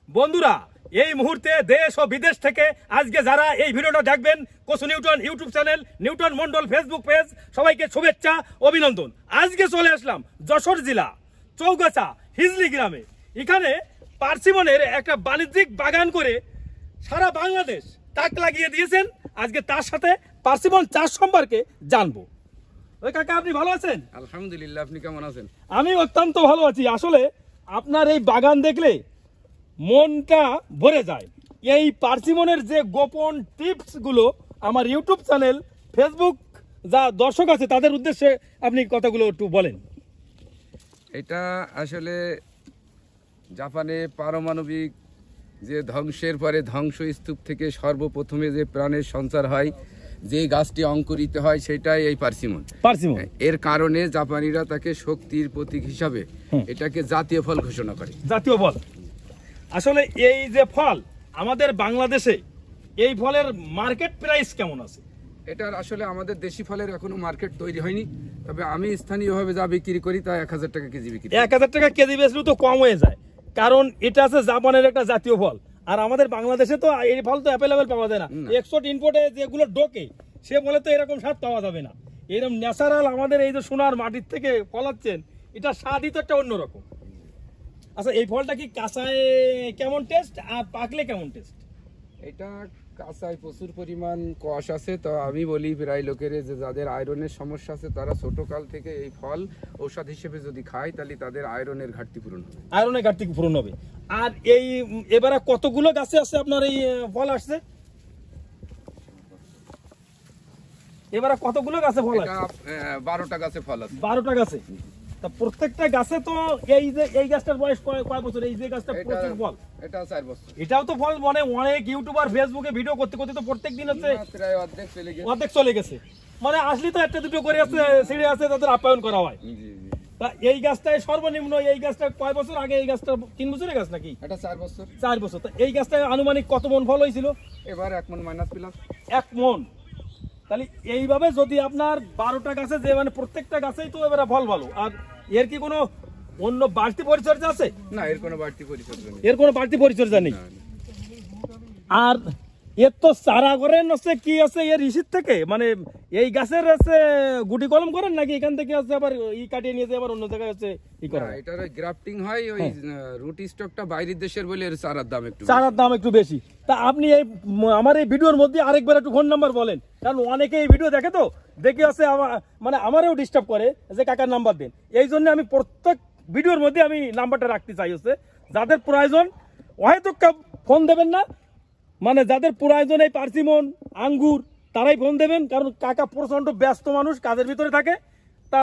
বন্ধুরা, এই মুহূর্তে দেশ ও বিদেশ থেকে আজকে যারা এই ভিডিওটা দেখবেন, কচু Newton YouTube channel, Newton Mondal Facebook page, সবাইকে শুভেচ্ছা অভিনন্দন। আজকে চলে আসলাম যশোর জেলা চৌগাছা হিজলি গ্রামে। এখানে পার্সিমনের একটা বাণিজ্যিক বাগান করে সারা বাংলাদেশ তাক লাগিয়ে দিয়েছেন। আজকে তার সাথে পার্সিমন চাষ সম্পর্কে জানবো। ওই কাকা, আপনি ভালো আছেন? আলহামদুলিল্লাহ, আপনি কেমন আছেন? আমি অত্যন্ত ভালো আছি। আসলে আপনার এই বাগান দেখলে মনটা ভরে যায়। এই পার্সিমনের যে গোপন টিপসগুলো আমার ইউটিউব চ্যানেল, ফেসবুক যা দর্শক আছে তাদের উদ্দেশ্যে আপনি কথাগুলো একটু বলেন। এটা আসলে জাপানে পারমাণবিক যে ধ্বংসের পরে ধ্বংসস্তূপ থেকে সর্বপ্রথমে যে প্রাণের সঞ্চার হয়, যে গাছটি অঙ্কুরিত হয়, সেটাই এই পার্সিমন। এর কারণে জাপানিরা তাকে শক্তির প্রতীক হিসাবে এটাকে জাতীয় ফল ঘোষণা করে। জাতীয় ফল। আসলে এই যে ফল আমাদের বাংলাদেশে, এই ফলের মার্কেট প্রাইস কেমন আছে? এটার আসলে আমাদের দেশি ফলের এখনো মার্কেট তৈরি হয়নি, তবে আমি স্থানীয়ভাবে যা বিক্রি করি তা 1000 টাকা কেজি বিক্রি। 1000 টাকা কেজি বেচলেও তো কম হয়ে যায়, কারণ এটা আছে জাপানের একটা জাতীয় ফল। আর আমাদের বাংলাদেশে তো এই ফল তো অ্যাভেলেবেল পাওয়া যায় না। এক্সপোর্ট ইম্পোর্টে যেগুলো ঢোকে সে বলে তো এরকম স্বাদ পাওয়া যাবে না। এরকম ন্যাচারাল আমাদের এই যে সোনার মাটির থেকে ফলাচ্ছেন, এটা স্বাদই তো একটা অন্যরকম। আচ্ছা, এই ফলটা কি কাঁচায় কেমন টেস্ট আর পাকলে কেমন টেস্ট? এটা কাঁচায় প্রচুর পরিমাণ কষ আছে। তো আমি বলি প্রায় লোকের যে যাদের আয়রনের সমস্যা আছে, তারা ছোটকাল থেকে এই ফল ঔষধ হিসেবে যদি খায়, তাহলে তাদের আয়রনের ঘাটতি পূরণ হবে। আয়রনের ঘাটতি পূরণ হবে। আর এই এবারে কতগুলো গাছে আছে আপনার এই ফল আসছে? এবারে কতগুলো গাছে ফল আছে? 12টা গাছে ফল আছে। 12টা গাছে। তা প্রত্যেকটা গাছে তো এই যে এই গাছটার বয়স কয় বছর? এই যে গাছটা প্রচুর ফল, এটা 4 বছর। এটাও তো ফল। মানে অনেক ইউটিউবার ফেসবুকে ভিডিও করতে করতে তো প্রত্যেকদিন হচ্ছে প্রায় অর্ধেক চলে গেছে। মানে আসলে তো একটা দুটো করে আছে, সিঁড়ি আছে, তাদের আপ্যায়ন করা হয়। তা এই গাছটায় সর্বনিম্ন, এই গাছটা কয় বছর আগে? এই গাছটা 3 বছরের গাছ নাকি? এটা 4 বছর। 4 বছর। তা এই গাছটায় আনুমানিক কত মন ফল হয়েছিল? এবার 1 মন মাইনাস প্লাস 1 মন। তাহলে এইভাবে যদি আপনার 12টা গাছে, যে মানে প্রত্যেকটা গাছেই তো এবারে ফল ভালো। আর এর কি কোনো অন্য বাড়তি পরিচর্যা আছে? না, এর কোনো বাড়তি পরিচর্যা নেই। এর কোনো বাড়তি পরিচর্যা নেই। আর এর তো চারা করেন হচ্ছে কি আছে এর ইসির থেকে, মানে এই গাছের আছে গুটি কলম করেন নাকি এখান থেকে হচ্ছে আবার কাটিয়ে নিয়ে যায় আবার অন্য জায়গায় হচ্ছে করা? এটার গ্রাফটিং হয়। ওই রুট স্টকটা বাইরের দেশের বলে এর চারার দাম একটু বেশি। তা আপনি এই আমার এই ভিডিওর মধ্যে আরেকবার একটু ফোন নাম্বার বলেন, কারণ অনেকে এই ভিডিও দেখে, তো দেখে হচ্ছে মানে আমারও ডিস্টার্ব করে যে কাকার নাম্বার দেন। এই জন্য আমি প্রত্যেক ভিডিওর মধ্যে আমি নাম্বারটা রাখতে চাই। হচ্ছে যাদের প্রয়োজন হয়তো ফোন দেবেন না, মানে যাদের প্রয়োজন এই পার্সিমন আঙ্গুর, তারাই ফোন দেবেন, কারণ কাকা প্রচন্ড ব্যস্ত মানুষ, কাজের ভিতরে থাকে।